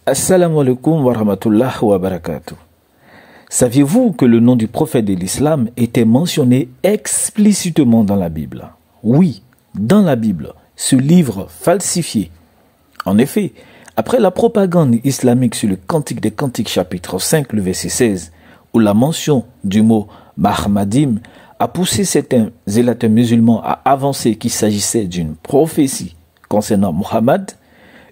Assalamu alaikum wa rahmatullah wa barakatuh. Saviez-vous que le nom du prophète de l'islam était mentionné explicitement dans la Bible? Oui, dans la Bible, ce livre falsifié. En effet, après la propagande islamique sur le Cantique des Cantiques chapitre 5, le verset 16, où la mention du mot Mahmadim a poussé certains zélateurs musulmans à avancer qu'il s'agissait d'une prophétie concernant Muhammad,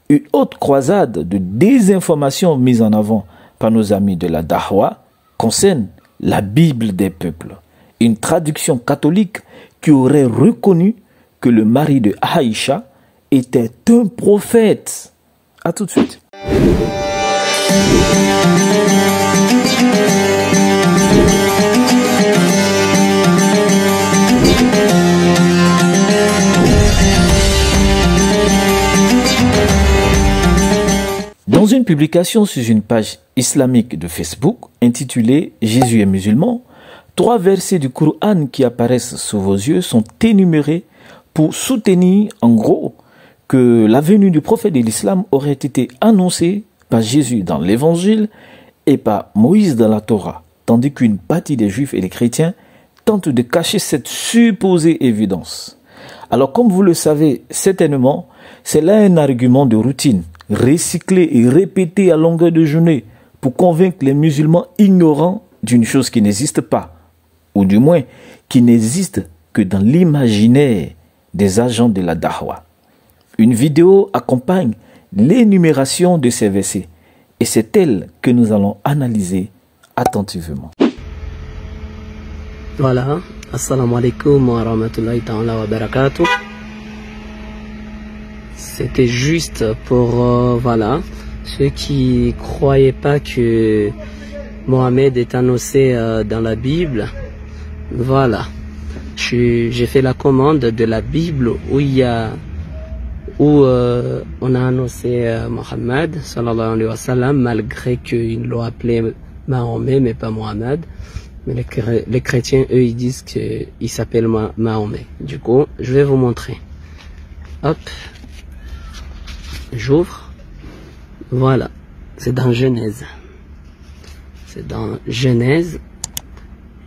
une autre croisade de désinformation mise en avant par nos amis de la Dahwa concerne la Bible des peuples, une traduction catholique qui aurait reconnu que le mari de Aïcha était un prophète. À tout de suite. Dans une publication sur une page islamique de Facebook intitulée « Jésus est musulman », 3 versets du Coran qui apparaissent sous vos yeux sont énumérés pour soutenir en gros que la venue du prophète de l'islam aurait été annoncée par Jésus dans l'évangile et par Moïse dans la Torah, tandis qu'une partie des juifs et des chrétiens tentent de cacher cette supposée évidence. Alors comme vous le savez certainement, c'est là un argument de routine, recyclé et répété à longueur de journée pour convaincre les musulmans ignorants d'une chose qui n'existe pas, ou du moins qui n'existe que dans l'imaginaire des agents de la Dahwa. Une vidéo accompagne l'énumération de ces versets et c'est elle que nous allons analyser attentivement. Voilà, assalamu alaikum wa rahmatullahi ta'ala wa barakatuh. C'était juste pour, voilà, ceux qui croyaient pas que Mohammed est annoncé dans la Bible. Voilà, j'ai fait la commande de la Bible où on a annoncé Mohammed sallallahu alayhi wa sallam, malgré qu'ils l'ont appelé Mahomet mais pas Mohammed. Mais les chrétiens, eux, ils disent qu'il s'appelle Mahomet. Du coup, je vais vous montrer. Hop. J'ouvre. Voilà. C'est dans Genèse. C'est dans Genèse.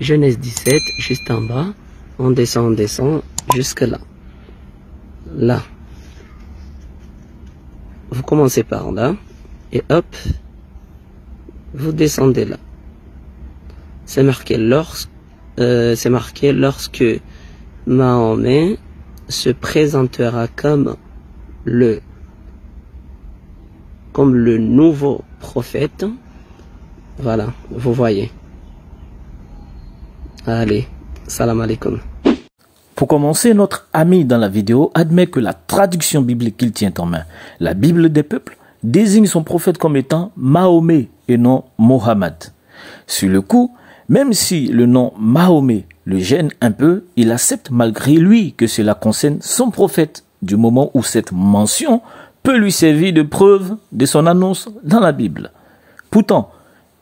Genèse 17, juste en bas. On descend jusque là. Là. Vous commencez par là. Et hop. Vous descendez là. C'est marqué lorsque Mahomet se présentera comme le nouveau prophète. Voilà, vous voyez. Allez, salam alaikum. Pour commencer, notre ami dans la vidéo admet que la traduction biblique qu'il tient en main, la Bible des peuples, désigne son prophète comme étant Mahomet et non Mohammed. Sur le coup, même si le nom Mahomet le gêne un peu, il accepte malgré lui que cela concerne son prophète, du moment où cette mention peut lui servir de preuve de son annonce dans la Bible. Pourtant,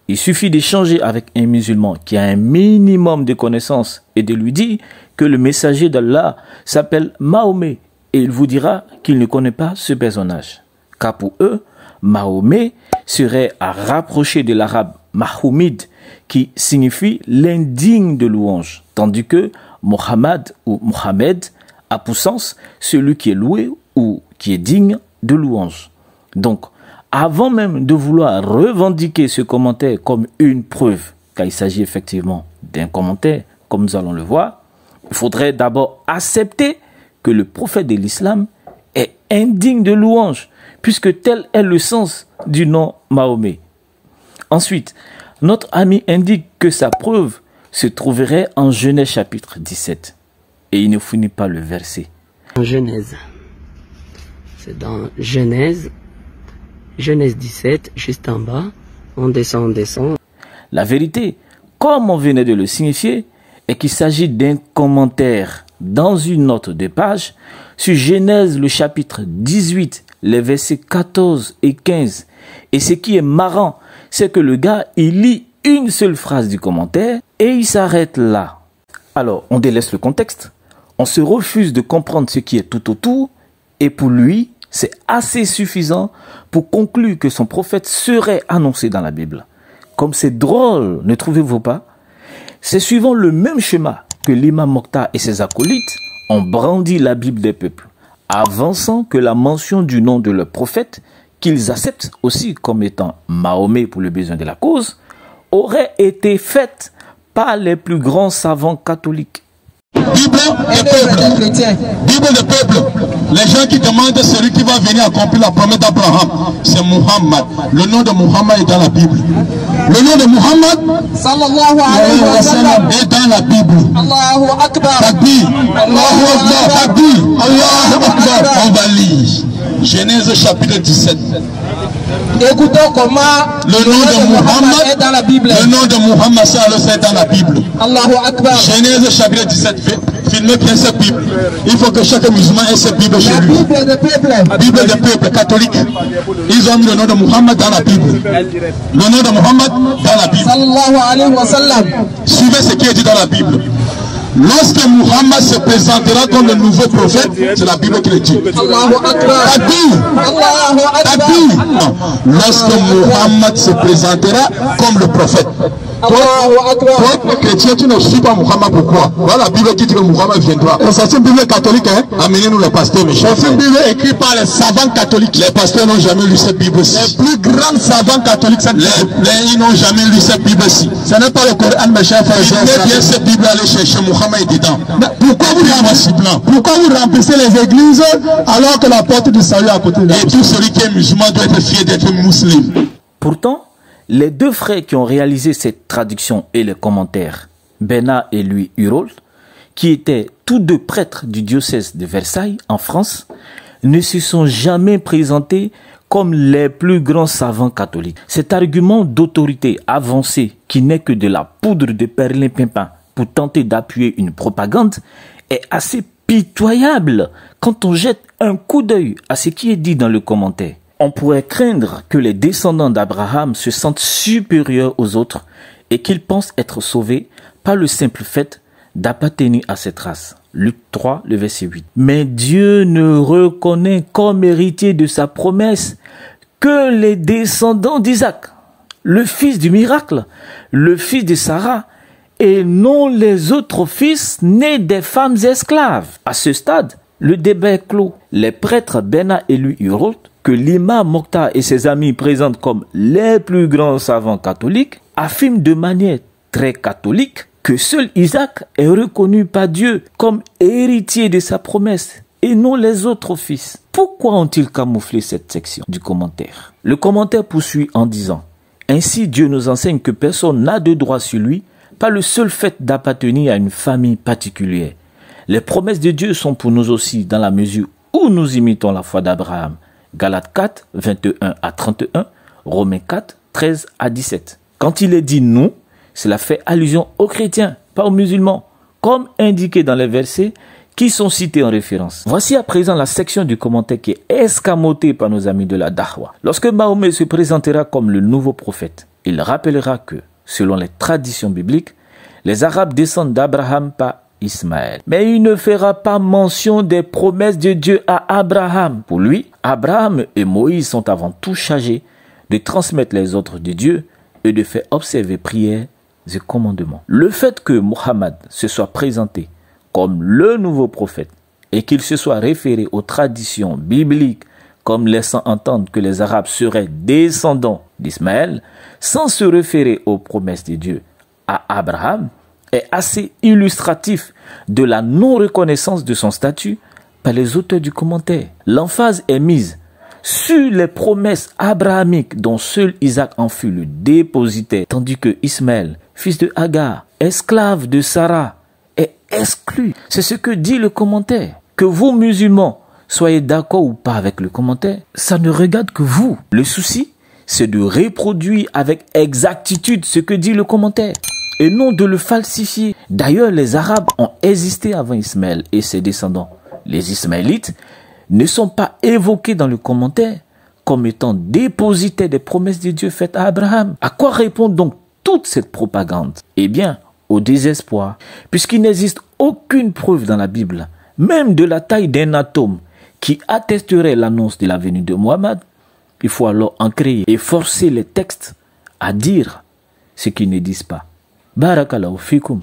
il suffit d'échanger avec un musulman qui a un minimum de connaissances et de lui dire que le messager d'Allah s'appelle Mahomet et il vous dira qu'il ne connaît pas ce personnage. Car pour eux, Mahomet serait à rapprocher de l'arabe Mahoumid qui signifie l'indigne de louange, tandis que Mohammed ou Mohamed a pour sens celui qui est loué ou qui est digne de louange. Donc, avant même de vouloir revendiquer ce commentaire comme une preuve, car il s'agit effectivement d'un commentaire, comme nous allons le voir, il faudrait d'abord accepter que le prophète de l'islam est indigne de louange, puisque tel est le sens du nom Mahomet. Ensuite, notre ami indique que sa preuve se trouverait en Genèse chapitre 17. Et il ne finit pas le verset. En Genèse. C'est dans Genèse. Genèse 17, juste en bas. On descend. La vérité, comme on venait de le signifier, est qu'il s'agit d'un commentaire dans une note de page sur Genèse le chapitre 18, les versets 14 et 15. Et ce qui est marrant, c'est que le gars, il lit une seule phrase du commentaire et il s'arrête là. Alors, on délaisse le contexte, on se refuse de comprendre ce qui est tout autour et pour lui, C'est assez suffisant pour conclure que son prophète serait annoncé dans la Bible. Comme c'est drôle, ne trouvez-vous pas? C'est suivant le même schéma que l'imam Mokhtar et ses acolytes ont brandi la Bible des peuples, avançant que la mention du nom de leur prophète, qu'ils acceptent aussi comme étant Mahomet pour le besoin de la cause, aurait été faite par les plus grands savants catholiques. Bible des peuples. Bible des peuples. Les gens qui demandent celui qui va venir accomplir la promesse d'Abraham, c'est Muhammad. Le nom de Muhammad est dans la Bible. Le nom de Muhammad sallallahu alayhi wa sallam est dans la Bible. Allahu Akbar. Takbir. Allahu Akbar. Takbir. Allahu Akbar. On va lire. Genèse chapitre 17. Écoutons comment le nom de Muhammad est dans la Bible. Le nom de Muhammad c'est dans la Bible. Allahu Akbar. Genèse chapitre 17. Filmez bien cette Bible. Il faut que chaque musulman ait cette Bible chez lui. Bible des peuples. Bible des peuples catholiques. Ils ont mis le nom de Muhammad dans la Bible. Le nom de Muhammad dans la Bible. Sallallahu alayhi wa sallam. Suivez ce qui est dit dans la Bible. Lorsque Muhammad se présentera comme le nouveau prophète, c'est la Bible qui le dit. Allahu Akbar. Allahu Akbar. Lorsque Muhammad se présentera comme le prophète. Toi, chrétien, tu ne suis pas Muhammad, pourquoi? Voilà la Bible qui dit que Muhammad viendra. Et c'est une Bible catholique, hein? Amenez-nous les pasteurs, mes chers. C'est une Bible écrite par les savants catholiques. Les pasteurs n'ont jamais lu cette Bible-ci. Les plus grands savants catholiques, ils n'ont jamais lu cette Bible-ci. Ce n'est pas le Coran, mes chers frères. Venez bien cette Bible, aller chercher Muhammad dedans. Pourquoi vous remplissez les églises alors que la porte du salut est à côté de vous? Et tout celui qui est musulman doit être fier d'être musulman. Pourtant, les deux frères qui ont réalisé cette traduction et les commentaires, Bena et Louis Hurold, qui étaient tous deux prêtres du diocèse de Versailles en France, ne se sont jamais présentés comme les plus grands savants catholiques. Cet argument d'autorité avancée, qui n'est que de la poudre de perlimpinpin pour tenter d'appuyer une propagande, est assez pitoyable quand on jette un coup d'œil à ce qui est dit dans le commentaire. On pourrait craindre que les descendants d'Abraham se sentent supérieurs aux autres et qu'ils pensent être sauvés par le simple fait d'appartenir à cette race. Luc 3, le verset 8. Mais Dieu ne reconnaît comme héritier de sa promesse que les descendants d'Isaac, le fils du miracle, le fils de Sarah, et non les autres fils nés des femmes esclaves. À ce stade, le débat est clos. Les prêtres Bena et Louis Hurold, que l'imam Mokhtar et ses amis présentent comme les plus grands savants catholiques, affirment de manière très catholique que seul Isaac est reconnu par Dieu comme héritier de sa promesse et non les autres fils. Pourquoi ont-ils camouflé cette section du commentaire? Le commentaire poursuit en disant: ainsi Dieu nous enseigne que personne n'a de droit sur lui par le seul fait d'appartenir à une famille particulière. Les promesses de Dieu sont pour nous aussi dans la mesure où nous imitons la foi d'Abraham. Galates 4, 21 à 31, Romains 4, 13 à 17. Quand il est dit nous, cela fait allusion aux chrétiens, pas aux musulmans, comme indiqué dans les versets qui sont cités en référence. Voici à présent la section du commentaire qui est escamotée par nos amis de la Dahwa. Lorsque Mahomet se présentera comme le nouveau prophète, il rappellera que, selon les traditions bibliques, les Arabes descendent d'Abraham par Ismaël. Mais il ne fera pas mention des promesses de Dieu à Abraham. Pour lui, Abraham et Moïse sont avant tout chargés de transmettre les ordres de Dieu et de faire observer prières et commandements. Le fait que Mohammed se soit présenté comme le nouveau prophète et qu'il se soit référé aux traditions bibliques comme laissant entendre que les Arabes seraient descendants d'Ismaël, sans se référer aux promesses de Dieu à Abraham, est assez illustratif de la non-reconnaissance de son statut par les auteurs du commentaire. L'emphase est mise sur les promesses abrahamiques dont seul Isaac en fut le dépositaire, tandis que Ismaël, fils de Hagar, esclave de Sarah, est exclu. C'est ce que dit le commentaire. Que vous, musulmans, soyez d'accord ou pas avec le commentaire, ça ne regarde que vous. Le souci, c'est de reproduire avec exactitude ce que dit le commentaire et non de le falsifier. D'ailleurs, les Arabes ont existé avant Ismaël et ses descendants. Les Ismaélites ne sont pas évoqués dans le commentaire comme étant dépositaires des promesses de Dieu faites à Abraham. À quoi répond donc toute cette propagande? Eh bien, au désespoir, puisqu'il n'existe aucune preuve dans la Bible, même de la taille d'un atome, qui attesterait l'annonce de la venue de Mohammed, il faut alors en créer et forcer les textes à dire ce qu'ils ne disent pas. Barakallahu fikum.